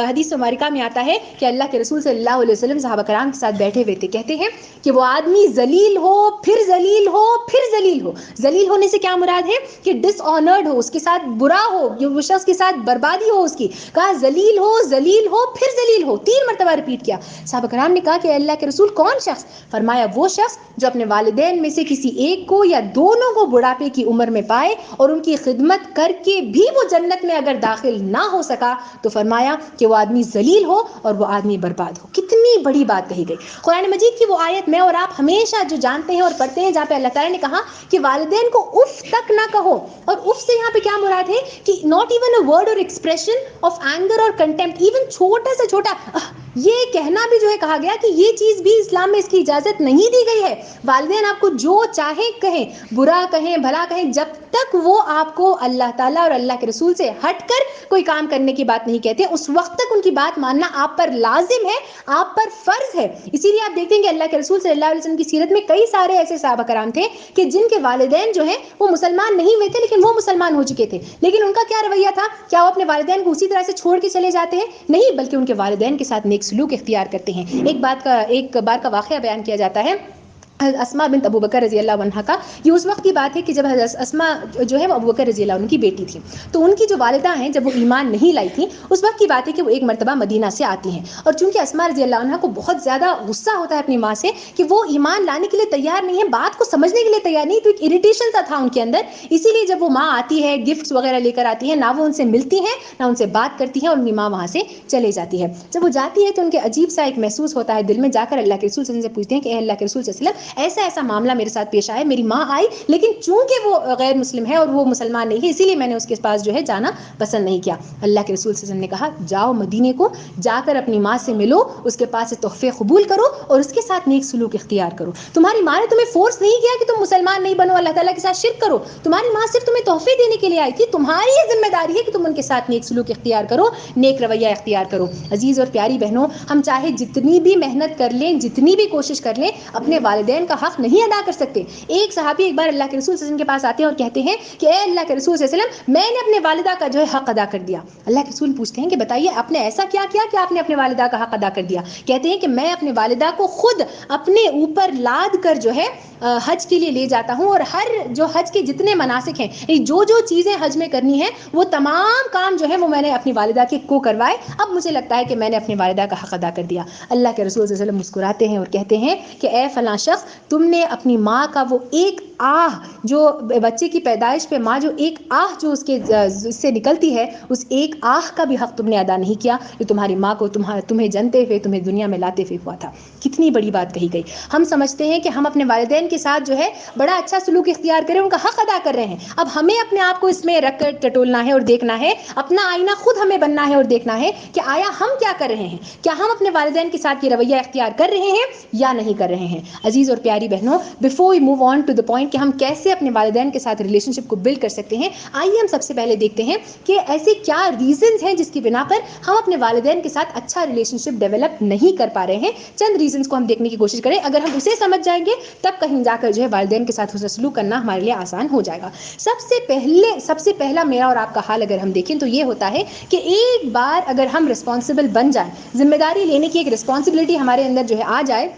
حدیث مبارکہ میں آتا ہے کہ اللہ کے رسول صلی اللہ علیہ وسلم صحابہ کرام کے ساتھ بیٹھے ہوئے تھے, کہتے ہیں کہ وہ آدمی ذلیل ہو پھر ذلیل ہو پھر ذلیل ہو. ذلیل ہونے سے کیا مراد ہے کہ ڈس آنرڈ ہو, اس کے ساتھ برا ہو, وہ شخص کے ساتھ بربادی ہو اس کی. کہا ذلیل ہو پھر ذلیل ہو, 3 مرتبہ ریپیٹ کیا. صحابہ کرام نے کہا کہ اللہ کے رسول کون شخص؟ فرمایا وہ شخص جو اپنے والدین میں سے کسی ایک کو یا دونوں کو بڑھاپے کی عمر میں پائے اور ان کی خدمت کر کے بھی وہ جنت میں اگر داخل نہ ہو سکا تو فرمایا کہ وہ آدمی ذلیل ہو اور وہ آدمی برباد ہو. کتنی بڑی بات کہی گئی. قرآن مجید کی وہ آیت میں اور آپ ہمیشہ جو جانتے ہیں اور پڑھتے ہیں جہاں پہ اللہ تعالیٰ نے کہا کہ والدین کو اف تک نہ کہو, اور اف سے یہاں پہ کیا مراد ہے کہ ناٹ ایون اے ورڈ اور ایکسپریشن آف اینگر اور کنٹمپٹ, ایون چھوٹا سے چھوٹا یہ کہنا بھی جو ہے کہا گیا کہ یہ چیز بھی اسلام میں اس کی اجازت نہیں دی گئی ہے. والدین آپ کو جو چاہے کہیں, برا کہیں بھلا کہیں, جب تک وہ آپ کو اللہ تعالیٰ اور اللہ کے رسول سے ہٹ کر کوئی کام کرنے کی بات نہیں کہتے, اس وقت تک ان کی بات ماننا آپ پر لازم ہے, آپ پر فرض ہے. اسی لیے آپ دیکھتے ہیں کہ اللہ کے رسول صلی اللہ علیہ وسلم کی سیرت میں کئی سارے ایسے صحابہ کرام تھے کہ جن کے والدین جو ہیں وہ مسلمان نہیں ہوئے تھے لیکن وہ مسلمان ہو چکے تھے. لیکن ان کا کیا رویہ تھا؟ کیا وہ اپنے والدین کو اسی طرح سے چھوڑ کے چلے جاتے ہیں؟ نہیں, بلکہ ان کے والدین کے ساتھ نیک سلوک اختیار کرتے ہیں. ایک بار کا واقعہ بیان کیا جاتا ہے اسماء بنت ابو بکر رضی اللہ عنہ کا. یہ اس وقت کی بات ہے کہ جب حضرت اسماء جو ہے وہ ابو بکر رضی اللہ عنہ کی بیٹی تھی, تو ان کی جو والدہ ہیں جب وہ ایمان نہیں لائی تھیں, اس وقت کی بات ہے کہ وہ ایک مرتبہ مدینہ سے آتی ہیں, اور چونکہ اسماء رضی اللہ عنہ کو بہت زیادہ غصہ ہوتا ہے اپنی ماں سے کہ وہ ایمان لانے کے لیے تیار نہیں ہے, بات کو سمجھنے کے لیے تیار نہیں, تو ایک اریٹیشن سا تھا ان کے اندر. اسی لیے جب وہ ماں آتی ہے گفٹس وغیرہ لے کر آتی ہے, نہ وہ ان سے ملتی ہیں نہ ان سے بات کرتی ہیں, اور ان کی ماں وہاں سے چلے جاتی ہے. جب وہ جاتی ہے تو ان کے عجیب سا ایک محسوس ہوتا ہے دل میں, جا کر اللہ کے رسول صلی اللہ علیہ وسلم سے پوچھتے ہیں کہ اے اللہ کے رسول صلی اللہ علیہ وسلم ایسا ایسا معاملہ میرے ساتھ پیش آیا, میری ماں آئی لیکن چونکہ وہ غیر مسلم ہے اور وہ مسلمان نہیں ہے اسی لیے میں نے اس کے پاس جو ہے جانا پسند نہیں کیا. اللہ کے رسول صلی اللہ علیہ وسلم نے کہا جاؤ مدینے کو, جا کر اپنی ماں سے ملو, اس کے پاس سے تحفے قبول کرو اور اس کے ساتھ نیک سلوک اختیار کرو. تمہاری ماں نے تمہیں فورس نہیں کیا کہ تم مسلمان نہیں بنو, اللہ تعالیٰ کے ساتھ شرک کرو. تمہاری ماں صرف تمہیں تحفے دینے کے لیے آئی تھی, تمہاری یہ ذمہ داری ہے کہ تم ان کے ساتھ نیک سلوک اختیار کرو, نیک رویہ اختیار کرو. عزیز اور پیاری بہنوں, ہم چاہے جتنی بھی محنت کر لیں, جتنی بھی کوشش کر لیں, اپنے والدین کا حق نہیں ادا کر سکتے. ایک صحابی ایک بار اللہ کے رسول صلی اللہ علیہ وسلم کے پاس آتے ہیں اور کہتے ہیں کہ اے اللہ کے رسول صلی اللہ علیہ وسلم, میں نے اپنے والدہ کا جو ہے حق ادا کر دیا. اللہ کے رسول پوچھتے ہیں کہ بتائیے آپ نے ایسا کیا کیا کہ آپ نے اپنے والدہ کا حق ادا کر دیا؟ کہتے ہیں کہ میں اپنے والدہ کو خود اپنے اوپر لاد کر جو ہے حج کے لیے لے جاتا ہوں, اور ہر جو حج کے جتنے مناسک ہیں, جو چیزیں حج میں کرنی ہیں, وہ تمام کام جو ہے وہ میں نے اپنی والدہ کے کو کروائے. اب مجھے لگتا ہے کہ میں نے اپنی والدہ کا حق ادا کر دیا. اللہ کے رسول صلی اللہ علیہ وسلم مسکراتے ہیں اور کہتے ہیں کہ اے فلاں شخص, تم نے اپنی ماں کا وہ ایک آہ, جو بچے کی پیدائش پہ ماں جو ایک آہ جو اس سے نکلتی ہے, اس ایک آہ کا بھی حق تم نے ادا نہیں کیا جو تمہاری ماں کو تمہیں جنتے ہوئے, تمہیں دنیا میں لاتے ہوئے ہوا تھا. کتنی بڑی بات کہی گئی. ہم سمجھتے ہیں کہ ہم اپنے والدین کے ساتھ جو ہے بڑا اچھا سلوک اختیار کریں, ان کا حق ادا کر رہے ہیں. اب ہمیں اپنے آپ کو اس میں رکھ کر ٹٹولنا ہے اور دیکھنا ہے, اپنا آئینہ خود ہمیں بننا ہے اور دیکھنا ہے کہ آیا ہم کیا کر رہے ہیں, کیا ہم اپنے والدین کے ساتھ یہ رویہ اختیار کر رہے ہیں یا نہیں کر رہے ہیں. عزیز اور پیاری بہنوں, before we move on to the point کہ ہم کیسے اپنے والدین کے ساتھ ریلیشن شپ کو بلڈ کر سکتے ہیں, آئیے ہم سب سے پہلے دیکھتے ہیں کہ ایسے کیا ریزنز ہیں جس کی بنا پر ہم اپنے والدین کے ساتھ اچھا ریلیشن شپ ڈیولپ نہیں کر پا رہے ہیں. چند ریزنز کو ہم دیکھنے کی کوشش کریں, اگر ہم اسے سمجھ جائیں گے تب کہیں جا کر جو ہے والدین کے ساتھ حسن سلوک کرنا ہمارے لیے آسان ہو جائے گا. سب سے پہلا میرا اور آپ کا حال اگر ہم دیکھیں تو یہ ہوتا ہے کہ ایک بار اگر ہم رسپانسبل بن جائیں, ذمہ داری لینے کی ایک رسپانسبلٹی ہمارے اندر جو ہے آ جائے,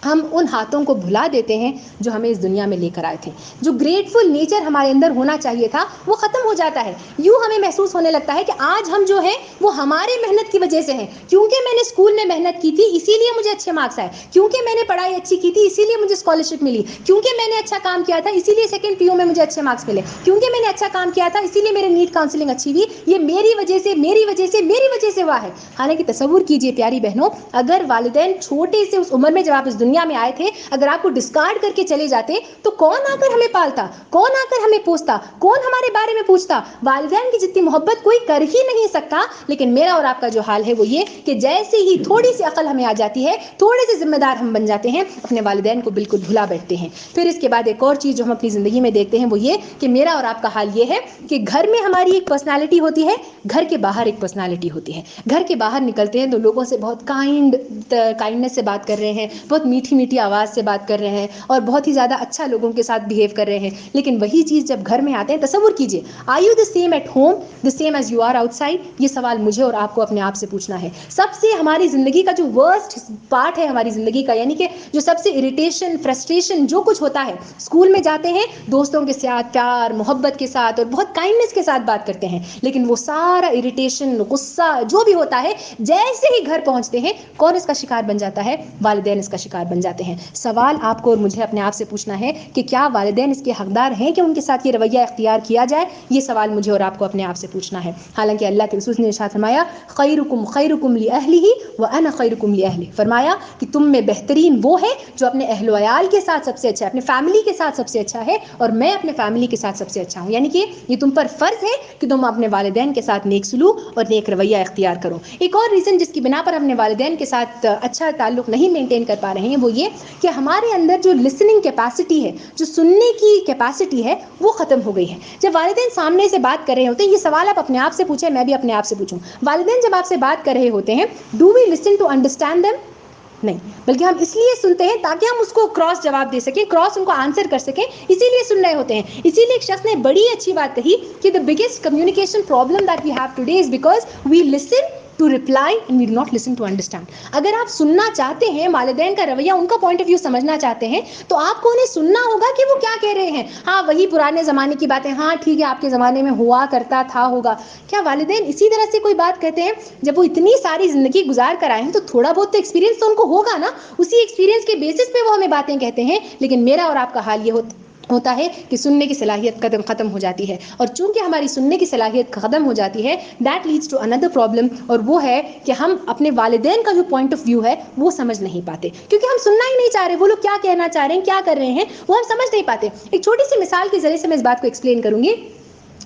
ہم ان ہاتھوں کو بھلا دیتے ہیں جو ہمیں اس دنیا میں لے کر آئے تھے. جو گریٹفل نیچر ہمارے اندر ہونا چاہیے تھا وہ ختم ہو جاتا ہے. یوں ہمیں محسوس ہونے لگتا ہے کہ آج ہم جو ہیں وہ ہمارے محنت کی وجہ سے ہیں, کیونکہ میں نے اسکول میں محنت کی تھی اسی لیے مجھے اچھے مارکس آئے, کیونکہ میں نے پڑھائی اچھی کی تھی اسی لیے مجھے اسکالرشپ ملی, کیونکہ میں نے اچھا کام کیا تھا اسی لیے سیکنڈ پی یو میں مجھے اچھے مارکس ملے, کیونکہ میں نے اچھا کام کیا تھا اسی لیے میرے نیٹ کاؤنسلنگ اچھی ہوئی, یہ میری وجہ سے ہوا ہے. حالانکہ تصور کیجئے پیاری بہنوں, اگر والدین چھوٹے سے اس عمر میں جب آپ اس دنیا میں آئے تھے اگر آپ کو ڈسکارڈ کر کے چلے جاتے تو کون آ کر ہمیں پالتا, کون آ کر ہمیں پوچھتا, کون ہمارے بارے میں پوچھتا. والدین کی جتنی محبت کوئی کر ہی نہیں سکتا. لیکن میرا اور آپ کا جو حال ہے وہ یہ کہ جیسے ہی تھوڑی سی عقل ہمیں آ جاتی ہے, تھوڑے سے ذمہ دار ہم بن جاتے ہیں, اپنے والدین کو بالکل بھلا بیٹھتے ہیں. پھر اس کے بعد ایک اور چیز جو ہم اپنی زندگی میں دیکھتے ہیں وہ یہ کہ میرا اور آپ کا حال یہ ہے کہ گھر میں ہماری ایک پرسنالٹی ہوتی ہے, گھر کے باہر ایک پرسنالٹی ہوتی ہے. گھر کے باہر نکلتے ہیں تو لوگوں سے بہت کائنڈنس سے بات کر رہے ہیں, بہت میٹھی میٹھی آواز سے بات کر رہے ہیں اور بہت ہی زیادہ اچھا لوگوں کے ساتھ بیہیو کر رہے ہیں. لیکن وہی چیز جب گھر میں آتے ہیں, تصور کیجئے, are you the same at home the same as you are outside؟ یہ سوال مجھے اور آپ کو اپنے آپ سے پوچھنا ہے. سب سے ہماری زندگی کا جو ورسٹ پارٹ ہے ہماری زندگی کا, یعنی کہ جو سب سے اریٹیشن, فرسٹریشن جو کچھ ہوتا ہے, اسکول میں جاتے ہیں دوستوں کے ساتھ پیار محبت کے ساتھ اور بہت کائنڈنس کے ساتھ بات کرتے ہیں, لیکن وہ سارا اریٹیشن غصہ جو بھی ہوتا ہے جیسے ہی گھر پہنچتے ہیں کون اس کا شکار بن جاتا ہے؟ والدین اس کا شکار بن جاتے ہیں. سوال آپ کو اور مجھے اپنے آپ سے پوچھنا ہے کہ کیا والدین اس کے حقدار ہیں کہ ان کے ساتھ یہ رویہ اختیار کیا جائے؟ یہ سوال مجھے اور آپ کو اپنے آپ سے پوچھنا ہے. حالانکہ اللہ کے رسول نے ارشاد فرمایا خیرکم خیرکم لأہلہ وانا خیرکم لأہلی, فرمایا کہ تم میں بہترین وہ ہے جو اپنے اہل و عیال کے ساتھ سب سے اچھا ہے, اپنے فیملی کے ساتھ سب سے اچھا ہے, اور میں اپنے فیملی کے ساتھ سب سے اچھا ہوں. یعنی کہ یہ تم پر فرض ہے کہ تم اپنے والدین کے ساتھ نیک سلوک اور نیک رویہ اختیار کرو. ایک اور ریزن جس کی بنا پر اپنے والدین کے ساتھ اچھا تعلق نہیں مینٹین کر پا رہے ہیں وہ یہ کہ ہمارے اندر جو لسننگ کیپیسٹی ہے, جو سننے کی کیپیسٹی ہے, وہ ختم ہو گئی ہے. جب والدین سامنے سے بات کر رہے ہوتے ہیں, یہ سوال آپ اپنے آپ سے پوچھیں, میں بھی اپنے آپ سے پوچھوں, والدین جب آپ سے بات کر رہے ہوتے ہیں do we listen to understand them? نہیں, بلکہ ہم اس لیے سنتے ہیں تاکہ ہم اس کو کراس جواب دے سکیں, کراس ان کو آنسر کر سکیں, اسی لیے سن رہے ہوتے ہیں. اسی لیے ایک شخص نے بڑی اچھی بات کہی کہ the biggest communication problem that we have today is because we listen to reply and we do not listen to understand. اگر آپ سننا چاہتے ہیں, والدین کا رویہ, ان کا پوائنٹ آف ویو سمجھنا چاہتے ہیں, تو آپ کو انہیں سننا ہوگا کہ وہ کیا کہہ رہے ہیں. ہاں وہی پرانے زمانے کی باتیں, ہاں ٹھیک ہے آپ کے زمانے میں ہوا کرتا تھا ہوگا. کیا والدین اسی طرح سے کوئی بات کہتے ہیں؟ جب وہ اتنی ساری زندگی گزار کر آئے ہیں تو تھوڑا بہت تو ایکسپیرینس تو ان کو ہوگا نا, اسی ایکسپیرینس کے بیسس پہ وہ ہمیں باتیں کہتے ہیں. لیکن میرا اور آپ کا حال یہ ہوتا ہے کہ سننے کی صلاحیت ختم ہو جاتی ہے، اور چونکہ ہماری سننے کی صلاحیت ختم ہو جاتی ہے دیٹ لیڈس ٹو اندر پرابلم، اور وہ ہے کہ ہم اپنے والدین کا جو پوائنٹ آف ویو ہے وہ سمجھ نہیں پاتے، کیونکہ ہم سننا ہی نہیں چاہ رہے، وہ لوگ کیا کہنا چاہ رہے ہیں، کیا کر رہے ہیں، وہ ہم سمجھ نہیں پاتے۔ ایک چھوٹی سی مثال کے ذریعے سے میں اس بات کو ایکسپلین کروں گی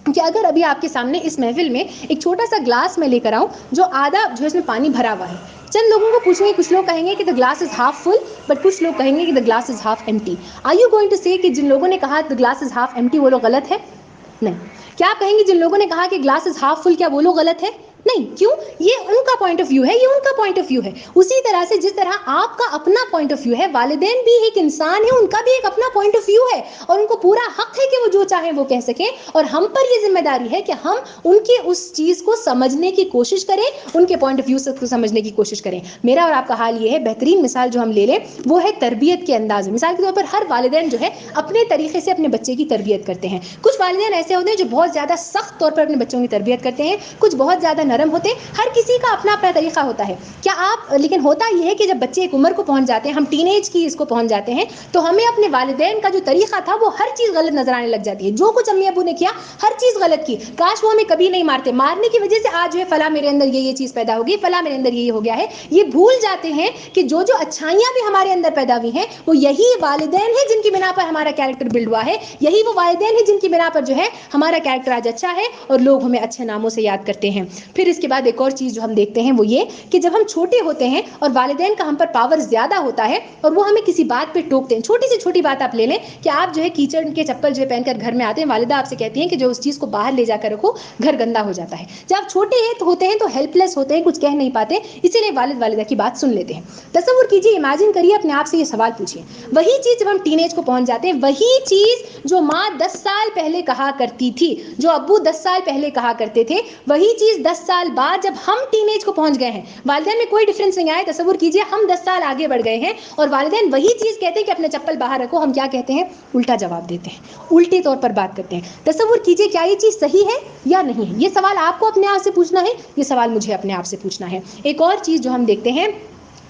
کہ اگر ابھی آپ کے سامنے اس محفل میں ایک چھوٹا سا گلاس میں لے کر آؤں جو آدھا جو اس میں پانی بھرا ہوا ہے، چند لوگوں کو پوچھیں گے، کچھ لوگ کہیں گے کہ the glass is half full but کچھ لوگ کہیں گے کہ the glass is half empty. Are you going to say کہ جن لوگوں نے کہا the glass is half empty وہ لوگ غلط ہے؟ نہیں۔ کیا آپ کہیں گے جن لوگوں نے کہا کہ گلاس از ہاف فل کیا وہ لوگ غلط ہے؟ نہیں۔ کیوں؟ یہ ان کا پوائنٹ آف ویو ہے، یہ ان کا پوائنٹ آف ویو ہے۔ اسی طرح سے جس طرح آپ کا اپنا پوائنٹ آف ویو ہے، والدین بھی ایک انسان ہے، ان کا بھی ایک اپنا پوائنٹ آف ویو ہے، اور ان کو پورا حق ہے کہ وہ جو چاہیں وہ کہہ سکیں، اور ہم پر یہ ذمہ داری ہے کہ ہم ان کی اس چیز کو سمجھنے کی کوشش کریں، ان کے پوائنٹ آف ویو کو سمجھنے کی کوشش کریں۔ میرا اور آپ کا حال یہ ہے، بہترین مثال جو ہم لے لیں وہ ہے تربیت کے انداز میں۔ مثال کے طور پر ہر والدین جو ہے اپنے طریقے سے اپنے بچے کی تربیت کرتے ہیں۔ کچھ والدین ایسے ہوتے ہیں جو بہت زیادہ سخت طور پر اپنے بچوں کی تربیت کرتے ہیں، کچھ بہت زیادہ نرم ہوتے ہیں، ہر کسی کا اپنا اپنا طریقہ ہوتا ہے۔ کیا آپ لیکن ہوتا یہ ہے کہ جب بچے ایک عمر کو پہنچ جاتے ہیں، ہم ٹین ایج کی اس کو پہنچ جاتے ہیں، تو ہمیں اپنے والدین کا جو طریقہ تھا وہ ہر چیز غلط نظر آنے لگ جاتی ہے۔ جو کچھ امی ابو نے کیا ہر چیز غلط کی، کاش وہ ہمیں کبھی نہیں مارتے، مارنے کی وجہ سے آج جو ہے فلاں میرے اندر یہ چیز پیدا ہوگی، فلاں میرے اندر یہ ہو گیا ہے۔ یہ بھول جاتے ہیں کہ جو اچھائیاں بھی ہمارے اندر پیدا ہوئی ہیں وہ یہی والدین ہیں جن کی بنا پر ہمارا کیریکٹر بلڈ ہوا ہے، یہی وہ والدین ہیں جن کی بنا پر جو ہے ہمارا کیریکٹر آج اچھا ہے اور لوگ ہمیں اچھے ناموں سے یاد کرتے ہیں۔ پھر اس کے بعد ایک اور چیز جو ہم دیکھتے ہیں وہ یہ کہ جب ہم چھوٹے ہوتے ہیں اور والدین کا ہم پر پاور زیادہ ہوتا ہے اور وہ ہمیں کسی بات پہ ٹوکتے ہیں، چھوٹی سے چھوٹی بات آپ لے لیں کہ آپ جو ہے کیچڑ کے چپل جو ہے پہن کر گھر میں آتے ہیں، والدہ آپ سے کہتی ہیں کہ جو اس چیز کو باہر لے جا کر رکھو گھر گندا ہو جاتا ہے۔ جب آپ چھوٹے ہوتے ہیں تو ہیلپ لیس ہوتے ہیں، کچھ کہہ نہیں پاتے، اسی لیے والد والدہ کی بات سن لیتے ہیں۔ تصور کیجیے، امیجن کریے، اپنے آپ سے یہ سوال پوچھیے، وہی چیز جب ہم ٹین ایج کو پہنچ جاتے ہیں، وہی چیز جو ماں 10 سال پہلے کہا کرتی تھی، جو ابو 10 سال پہلے کہا کرتے تھے، وہی چیز 10 سال بعد جب ہم ٹین ایج کو پہنچ گئے ہیں، والدین میں کوئی ڈفرنس نہیں آیا۔ تصور کیجیے ہم 10 سال آگے بڑھ گئے ہیں اور والدین وہی چیز کہتے ہیں کہ اپنے چپل باہر رکھو، ہم کیا کہتے ہیں؟ الٹا جواب دیتے ہیں، الٹے طور پر بات کرتے ہیں۔ تصور کیجیے کیا یہ چیز صحیح ہے یا نہیں ہے؟ یہ سوال آپ کو اپنے آپ سے پوچھنا ہے، یہ سوال مجھے اپنے آپ سے پوچھنا ہے۔ ایک اور چیز جو ہم دیکھتے ہیں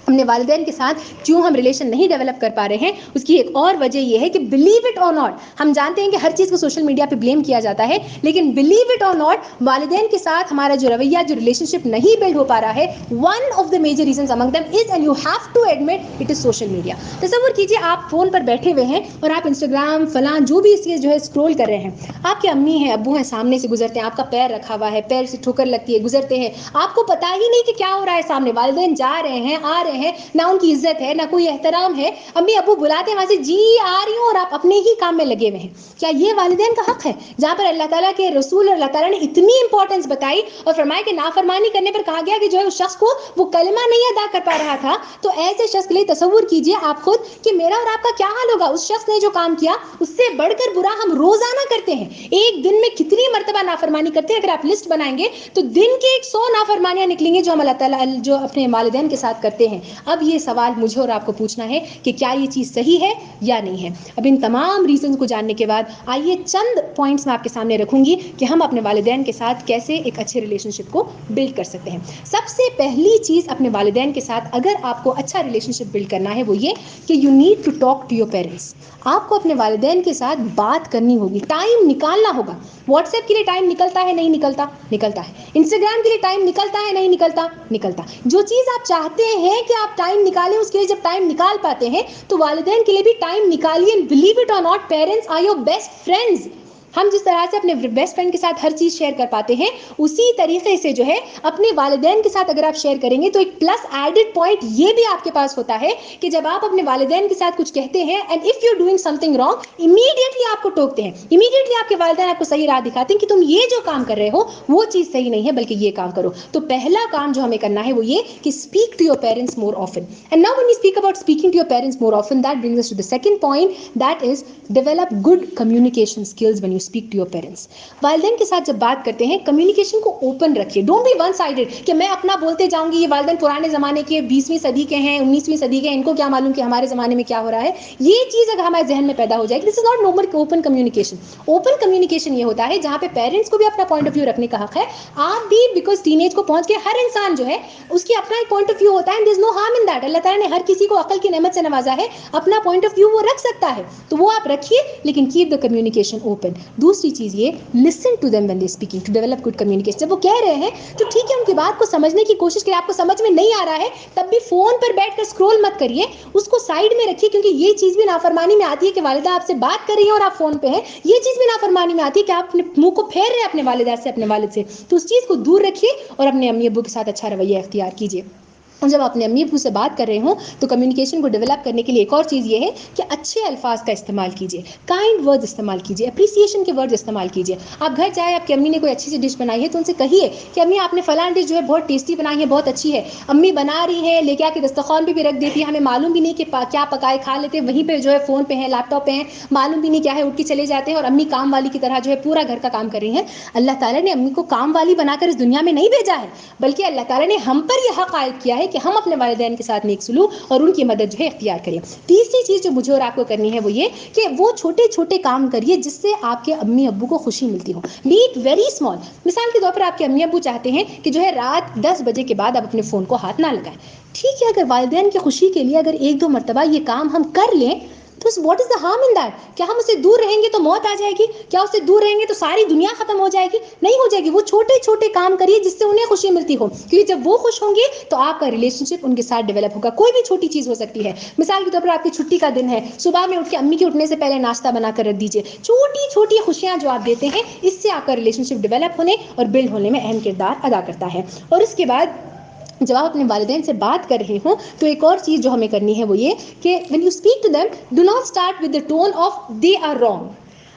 اپنے والدین کے ساتھ کیوں ہم ریلیشن نہیں ڈیولپ کر پا رہے ہیں، اس کی ایک اور وجہ یہ ہے کہ بلیو اٹ اور ناٹ، ہم جانتے ہیں کہ ہر چیز کو سوشل میڈیا پہ بلیم کیا جاتا ہے، لیکن بلیو اٹ اور ناٹ والدین کے ساتھ ہمارا جو رویہ، جو ریلیشن شپ نہیں بلڈ ہو پا رہا ہے، one of the major reasons among them is, and you have to admit, it is social media. تصور کیجیے آپ فون پر بیٹھے ہوئے ہیں اور آپ انسٹاگرام فلاں جو بھی اس چیز جو ہے اسکرول کر رہے ہیں، آپ کے امی ہیں ابو ہیں سامنے سے گزرتے ہیں، آپ کا پیر رکھا ہوا ہے، پیر سے ٹھوکر لگتی ہے، گزرتے ہیں، آپ کو پتا ہی نہیں کہ کیا ہو رہا ہے سامنے، والدین جا رہے ہیں آ رہے ہیں، نہ ان کی عزت ہے نہ کوئی احترام ہے، امی ابو بلاتے ہیں وہاں سے جی آ رہی ہوں اور آپ اپنے ہی کام میں لگے ہوئے ہیں۔ کیا یہ والدین کا حق ہے؟ جہاں پر اللہ تعالیٰ کے رسول اور اللہ تعالیٰ نے اتنی امپورٹنس بتائی اور فرمایا کہ نافرمانی کرنے پر کہا گیا کہ جو ہے اس شخص کو وہ کلمہ نہیں ادا کر پا رہا تھا، تو ایسے شخص کے لیے تصور کیجئے آپ خود کہ میرا اور آپ کا کیا حال ہوگا۔ اس شخص نے جو کام کیا اس سے بڑھ کر برا ہم روزانہ کرتے ہیں، ایک دن میں کتنی مرتبہ نافرمانی کرتے ہیں، اگر آپ لسٹ بنائیں گے تو دن کے 100 نافرمانیاں نکلیں گے جو ہم اللہ تعالیٰ جو اپنے والدین کے ساتھ کرتے ہیں۔ اب یہ سوال مجھے اور آپ کو پوچھنا ہے کہ کیا یہ چیز صحیح ہے یا نہیں ہے۔ اب ان تمام ریزنز کو جاننے کے بعد آئیے چند پوائنٹس میں آپ کے سامنے رکھوں گی کہ ہم اپنے والدین کے ساتھ کیسے ایک اچھے ریلیشن شپ کو بلڈ کر سکتے ہیں۔ سب سے پہلی چیز اپنے والدین کے ساتھ اگر آپ کو اچھا ریلیشن شپ بلڈ کرنا ہے وہ یہ کہ you need to talk to your parents. آپ کو اپنے والدین کے ساتھ بات کرنی ہوگی، ٹائم نکالنا ہوگا۔ واٹس ایپ کے لیے ٹائم نکلتا ہے نہیں نکلتا؟ نکلتا ہے۔ انسٹاگرام کے لیے ٹائم نکلتا ہے نہیں نکلتا؟ نکلتا۔ جو چیز آپ چاہتے ہیں کہ آپ ٹائم نکالیں، اس کے لیے جب ٹائم نکال پاتے ہیں تو والدین کے لیے بھی ٹائم نکالیے۔ Believe it or not, parents are your best friends. ہم جس طرح سے اپنے بیسٹ فرینڈ کے ساتھ ہر چیز شیئر کر پاتے ہیں، اسی طریقے سے جو ہے اپنے والدین کے ساتھ اگر آپ شیئر کریں گے تو ایک پلس ایڈڈ پوائنٹ یہ بھی آپ کے پاس ہوتا ہے کہ جب آپ اپنے والدین کے ساتھ کچھ کہتے ہیں and if you doing some thing wrong, immediately آپ کو ٹوکتے ہیں، امیڈیٹلی آپ کے والدین آپ کو صحیح راہ دکھاتے ہیں کہ تم یہ جو کام کر رہے ہو وہ چیز صحیح نہیں ہے بلکہ یہ کام کرو۔ تو پہلا کام جو ہمیں کرنا ہے وہ یہ کہ speak to your parents more often. And now when we speak about speaking to your parents more often, that brings us to the second point, that is develop good communication skills when you speak to your parents. والدین کے ساتھ جب بات کرتے ہیں communication کو open رکھیے. Don't be one sided کہ میں اپنا بولتے جاؤں گی. یہ والدین پرانے زمانے کے 20ویں صدی کے ہیں, 19ویں صدی کے ہیں, ان کو کیا معلوم کہ ہمارے زمانے میں کیا ہو رہا ہے. یہ چیز اگر ہمارے ذہن میں پیدا ہو جائے گی, this is not normal open communication. Open communication یہ ہوتا ہے جہاں پہ پیرنٹس کو بھی اپنا پوائنٹ آف ویو رکھنے کا حق ہے, آپ بھی, بیکاز ٹین ایج کو پہنچ کے ہر انسان جو ہے اس کی اپنا ایک پوائنٹ آف ویو ہوتا ہے, and there is no harm in that. Allah تعالیٰ نے ہر کسی کو عقل کی نعمت سے نوازا ہے, اپنا پوائنٹ آف ویو وہ رکھ سکتا ہے, تو وہ آپ رکھیے, لیکن کیپ دا کمیونیکیشن اوپن. دوسری چیز یہ, listen to them when they speaking to develop good communication. جب وہ کہہ رہے ہیں تو ٹھیک ہے, ان کی بات کو سمجھنے کی کوشش کریں. آپ کو سمجھ میں نہیں آ رہا ہے تب بھی فون پر بیٹھ کر اسکرول مت کریے, اس کو سائڈ میں رکھیے, کیونکہ یہ چیز بھی نافرمانی میں آتی ہے کہ والدہ آپ سے بات کر رہی ہے اور آپ فون پہ ہیں. یہ چیز بھی نافرمانی میں آتی ہے کہ آپ اپنے منہ کو پھیر رہے ہیں اپنے والدہ سے, اپنے والد سے. تو اس چیز کو دور رکھیے اور اپنے امی ابو کے ساتھ اچھا رویہ اختیار کیجیے. اور جب اپنے امی ابو سے بات کر رہے ہوں تو کمیونیکیشن کو ڈیولپ کرنے کے لیے ایک اور چیز یہ ہے کہ اچھے الفاظ کا استعمال کیجیے, کائنڈ ورڈز استعمال کیجیے, اپریسیشن کے ورڈز استعمال کیجیے. آپ گھر جائیں, آپ کی امی نے کوئی اچھی سی ڈش بنائی ہے تو ان سے کہیے کہ امی آپ نے فلاں ڈش جو ہے بہت ٹیسٹی بنائی ہے, بہت اچھی ہے. امی بنا رہی ہیں, لے کے آ کے دسترخوان پہ بھی رکھ دیتی ہے, ہمیں معلوم بھی نہیں کہ کیا پکائے, کھا لیتے وہیں پہ جو ہے فون پہ ہیں, لیپ ٹاپ پہ ہیں, معلوم بھی نہیں کیا ہے, اٹھ کے چلے جاتے ہیں, اور امی کام والی کی طرح جو ہے پورا گھر کا کام کر رہی ہیں. اللہ تعالیٰ نے امی کو کام والی بنا کر اس دنیا میں نہیں بھیجا ہے, بلکہ اللہ تعالیٰ نے ہم پر یہ حق عائد کیا ہے کہ ہم اپنے والدین کے ساتھ نیک سلوک اور ان کی مدد جو ہے اختیار کریں. تیسری چیز جو مجھے اور آپ کو کرنی ہے وہ یہ کہ وہ چھوٹے چھوٹے کام کریے جس سے آپ کے امی ابو کو خوشی ملتی ہو. Be it very small. مثال کے طور پر آپ کے امی ابو چاہتے ہیں کہ جو ہے رات 10 بجے کے بعد آپ اپنے فون کو ہاتھ نہ لگائیں. ٹھیک ہے, اگر والدین کی خوشی کے لیے اگر 1-2 مرتبہ یہ کام ہم کر لیں تو what is the harm in that. کیا ہم اس سے دور رہیں گے تو موت آ جائے گی؟ کیا اس سے دور رہیں گے تو ساری دنیا ختم ہو جائے گی؟ نہیں ہو جائے گی. وہ چھوٹے چھوٹے کام کریے جس سے انہیں خوشی ملتی ہو, کیونکہ جب وہ خوش ہوں گے تو آپ کا ریلیشن شپ ان کے ساتھ ڈیولپ ہوگا. کوئی بھی چھوٹی چیز ہو سکتی ہے. مثال کے طور پر آپ کی چھٹی کا دن ہے, صبح میں اٹھ کے امی کے اٹھنے سے پہلے ناشتہ بنا کر رکھ دیجیے. چھوٹی چھوٹی خوشیاں جو آپ دیتے ہیں, اس سے آپ کا ریلیشن شپ ڈیولپ ہونے اور بلڈ ہونے میں اہم کردار ادا کرتا ہے. اور اس کے بعد جب آپ اپنے والدین سے بات کر رہے ہوں تو ایک اور چیز جو ہمیں کرنی ہے وہ یہ کہ when you speak to them, do not start with the tone of they are wrong.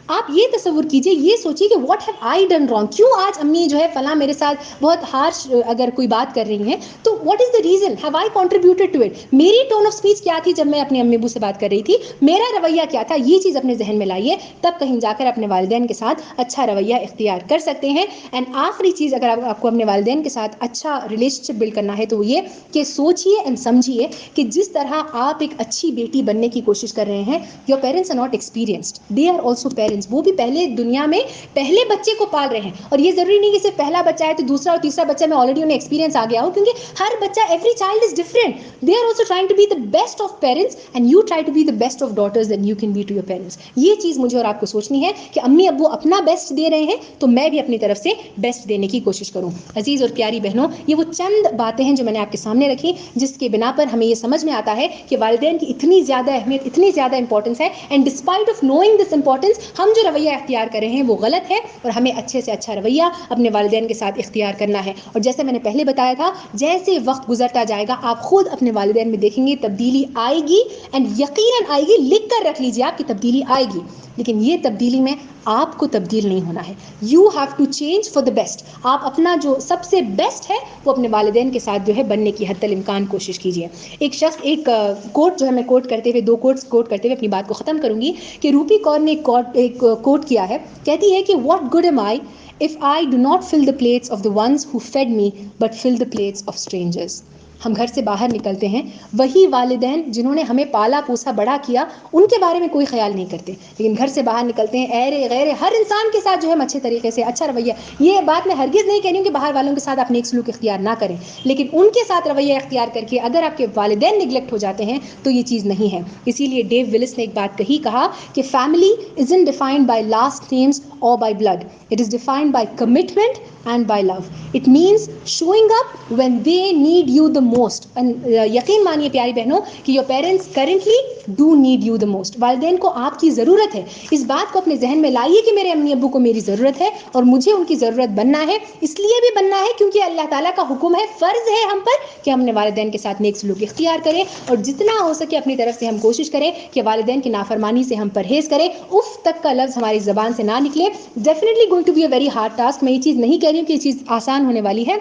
آپ یہ تصور کیجئے, یہ سوچیے کہ what have I done wrong, کیوں آج امی جو ہے فلاں میرے ساتھ بہت ہارش اگر کوئی بات کر رہی ہیں تو what is the reason, have I contributed to it. میری ٹون آف اسپیچ کیا تھی جب میں اپنے امی ابو سے بات کر رہی تھی, میرا رویہ کیا تھا, یہ چیز اپنے ذہن میں لائیے, تب کہیں جا کر اپنے والدین کے ساتھ اچھا رویہ اختیار کر سکتے ہیں. اینڈ آخری چیز, اگر آپ کو اپنے والدین کے ساتھ اچھا ریلیشن شپ بلڈ کرنا ہے تو وہ یہ کہ سوچیے اینڈ سمجھیے کہ جس طرح آپ ایک اچھی بیٹی بننے کی کوشش کر رہے ہیں, your parents are not experienced, they are also parents. وہ بھی پہلے دنیا میں پہلے بچے کو پال رہے ہیں, اور یہ ضروری نہیں کہ صرف پہلا بچہ ہے تو دوسرا اور تیسرا بچہ میں آلریڈی انہیں ایکسپیرینس آ گیا ہو, کیونکہ ہر بچہ, every child is different. They are also trying to be the best of parents and you try to be the best of daughters that you can be to your parents. یہ چیز مجھے اور آپ کو سوچنی ہے کہ امی ابو اپنا بیسٹ دے رہے ہیں تو میں بھی اپنی طرف سے بیسٹ دینے کی کوشش کروں. عزیز اور پیاری بہنوں, یہ وہ چند باتیں ہیں جو میں نے آپ کے سامنے رکھی جس کے بنا پر ہمیں یہ سمجھ میں آتا ہے کہ والدین کی اتنی زیادہ اہمیت, اتنی زیادہ امپورٹنس ہے, and despite of knowing this importance ہم جو رویہ اختیار کر رہے ہیں وہ غلط ہے, اور ہمیں اچھے سے اچھا رویہ اپنے والدین کے ساتھ اختیار کرنا ہے. اور جیسے میں نے پہلے بتایا تھا, جیسے وقت گزرتا جائے گا آپ خود اپنے والدین میں دیکھیں گے تبدیلی آئے گی, اینڈ یقیناً آئے گی. لکھ کر رکھ لیجیے آپ کی تبدیلی آئے گی, لیکن یہ تبدیلی میں آپ کو تبدیل نہیں ہونا ہے. You have to change for the best. آپ اپنا جو سب سے بیسٹ ہے وہ اپنے والدین کے ساتھ جو ہے بننے کی حتی الامکان کوشش کیجیے. ایک شخص, ایک کوٹ جو ہے میں کوٹ کرتے ہوئے, 2 کوٹس کوٹ کرتے ہوئے اپنی بات کو ختم کروں گی کہ روپی کور نے ایک کوٹ کیا ہے, کہتی ہے کہ what good am I if I do not fill the plates of the ones who fed me but fill the plates of strangers. ہم گھر سے باہر نکلتے ہیں, وہی والدین جنہوں نے ہمیں پالا پوسا بڑا کیا ان کے بارے میں کوئی خیال نہیں کرتے, لیکن گھر سے باہر نکلتے ہیں ایرے غیرے ہر انسان کے ساتھ جو ہے ہم اچھے طریقے سے اچھا رویہ. یہ بات میں ہرگز نہیں کہہ رہی ہوں کہ باہر والوں کے ساتھ آپ نیک سلوک اختیار نہ کریں, لیکن ان کے ساتھ رویہ اختیار کر کے اگر آپ کے والدین نگلیکٹ ہو جاتے ہیں تو یہ چیز نہیں ہے. اسی لیے ڈیو ولس نے ایک بات کہا کہ family isn't defined by last names or by blood, it is defined by commitment and by love. It means showing up when they need you the most. And یقین مانیے پیاری بہنوں کہ your parents currently do need you the most. والدین کو آپ کی ضرورت ہے. اس بات کو اپنے ذہن میں لائیے کہ میرے امی ابو کو میری ضرورت ہے اور مجھے ان کی ضرورت بننا ہے. اس لیے بھی بننا ہے کیونکہ اللہ تعالیٰ کا حکم ہے, فرض ہے ہم پر کہ ہم اپنے والدین کے ساتھ نیک سلوک اختیار کریں, اور جتنا ہو سکے اپنی طرف سے ہم کوشش کریں کہ والدین کی نافرمانی سے ہم پرہیز کریں. اف تک کا لفظ ہماری زبان سے نہ نکلے. Definitely going to be a very hard task. میں یہ چیز نہیں کہہ رہی ہوں کہ یہ چیز آسان ہونے والی ہے,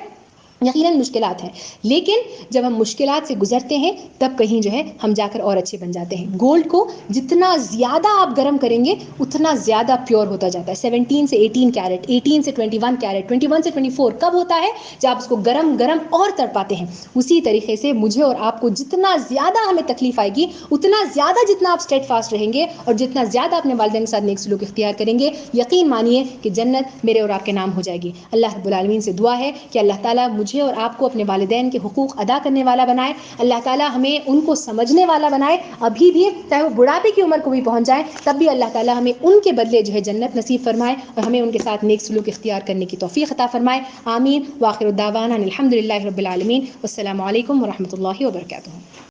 یقیناً مشکلات ہیں، لیکن جب ہم مشکلات سے گزرتے ہیں تب کہیں جو ہے ہم جا کر اور اچھے بن جاتے ہیں. گولڈ کو جتنا زیادہ آپ گرم کریں گے اتنا زیادہ پیور ہوتا جاتا ہے. 17 سے 18 کیرٹ، 18 سے 21 کیرٹ، 21 سے 24 کب ہوتا ہے؟ جب آپ اس کو گرم گرم اور تر پاتے ہیں. اسی طریقے سے مجھے اور آپ کو جتنا زیادہ ہمیں تکلیف آئے گی اتنا زیادہ جتنا آپ اسٹیڈ فاسٹ رہیں گے اور جتنا زیادہ اپنے والدین کے ساتھ نیک سلوک اختیار کریں گے، یقین مانیے کہ جنت میرے اور آپ کے نام ہو جائے گی. اللہ رب العالمین سے دعا ہے کہ اللہ تعالیٰ مجھے اور آپ کو اپنے والدین کے حقوق ادا کرنے والا بنائے. اللہ تعالیٰ ہمیں ان کو سمجھنے والا بنائے. ابھی بھی چاہے وہ بڑھاپے کی عمر کو بھی پہنچ جائے تب بھی اللہ تعالیٰ ہمیں ان کے بدلے جو ہے جنت نصیب فرمائے اور ہمیں ان کے ساتھ نیک سلوک اختیار کرنے کی توفیق عطا فرمائے. آمین. وآخر الدعوانا الحمد للہ رب العالمین. والسلام علیکم ورحمۃ اللہ وبرکاتہ.